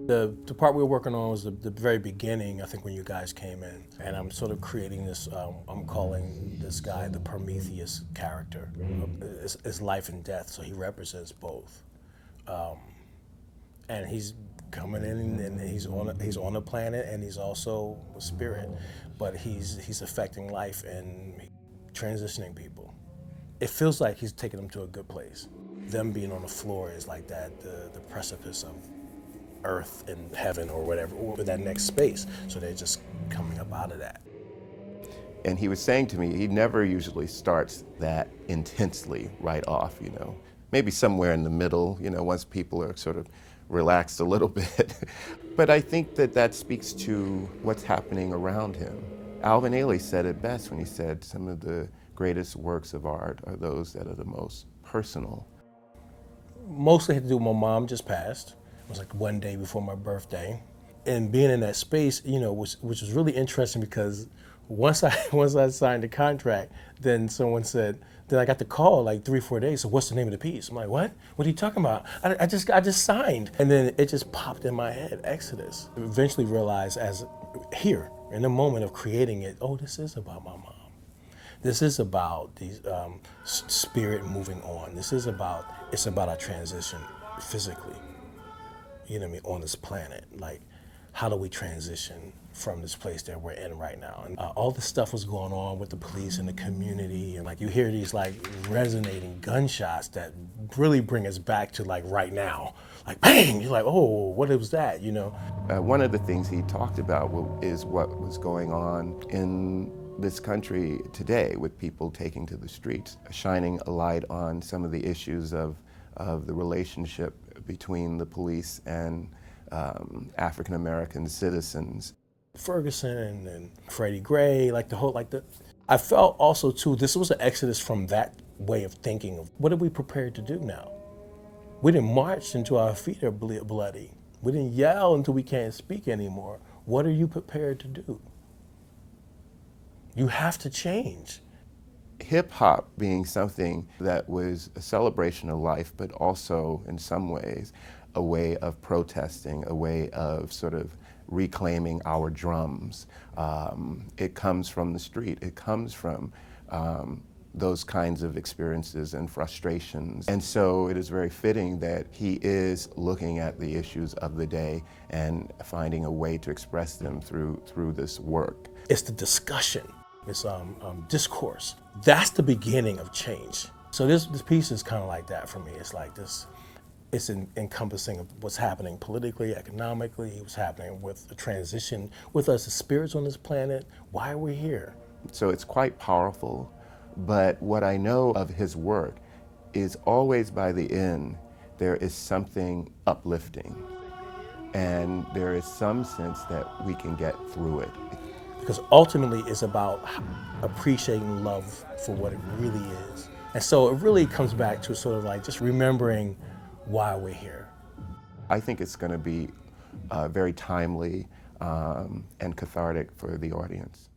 The part we were working on was the very beginning, I think, when you guys came in. And I'm sort of creating this, I'm calling this guy the Prometheus character. It's life and death, so he represents both. And he's coming in and he's on a planet and he's also a spirit, but he's affecting life and transitioning people. It feels like he's taking them to a good place. Them being on the floor is like that, the precipice of earth and heaven or whatever, or that next space. So they're just coming up out of that. And he was saying to me, he never usually starts that intensely right off, Maybe somewhere in the middle, once people are sort of relaxed a little bit. But I think that speaks to what's happening around him. Alvin Ailey said it best when he said some of the greatest works of art are those that are the most personal. Mostly had to do with my mom just passed. It was like one day before my birthday. And being in that space, which was really interesting because once I signed the contract, then someone said, then I got the call like 3-4 days. So what's the name of the piece? I'm like, what? What are you talking about? I just signed. And then it just popped in my head, Exodus. Eventually realized as here, in the moment of creating it, oh, this is about my mom. This is about the spirit moving on. It's about our transition physically, on this planet. Like, how do we transition from this place that we're in right now? And all this stuff was going on with the police and the community. And like, you hear these like resonating gunshots that really bring us back to like right now. Like, bang, you're like, oh, what was that, One of the things he talked about is what was going on in this country today with people taking to the streets, shining a light on some of the issues of the relationship between the police and African American citizens. Ferguson and Freddie Gray, I felt also too, this was an exodus from that way of thinking of what are we prepared to do now? We didn't march until our feet are bloody. We didn't yell until we can't speak anymore. What are you prepared to do? You have to change. Hip hop being something that was a celebration of life, but also in some ways a way of protesting, a way of sort of reclaiming our drums. It comes from the street. It comes from those kinds of experiences and frustrations. And so it is very fitting that he is looking at the issues of the day and finding a way to express them through this work. It's the discussion. It's discourse. That's the beginning of change. So this piece is kind of like that for me. It's like this, it's encompassing of what's happening politically, economically, what's happening with the transition, with us as spirits on this planet. Why are we here? So it's quite powerful, but what I know of his work is always by the end, there is something uplifting. And there is some sense that we can get through it. Because ultimately it's about appreciating love for what it really is. And so it really comes back to sort of like just remembering why we're here. I think it's going to be very timely and cathartic for the audience.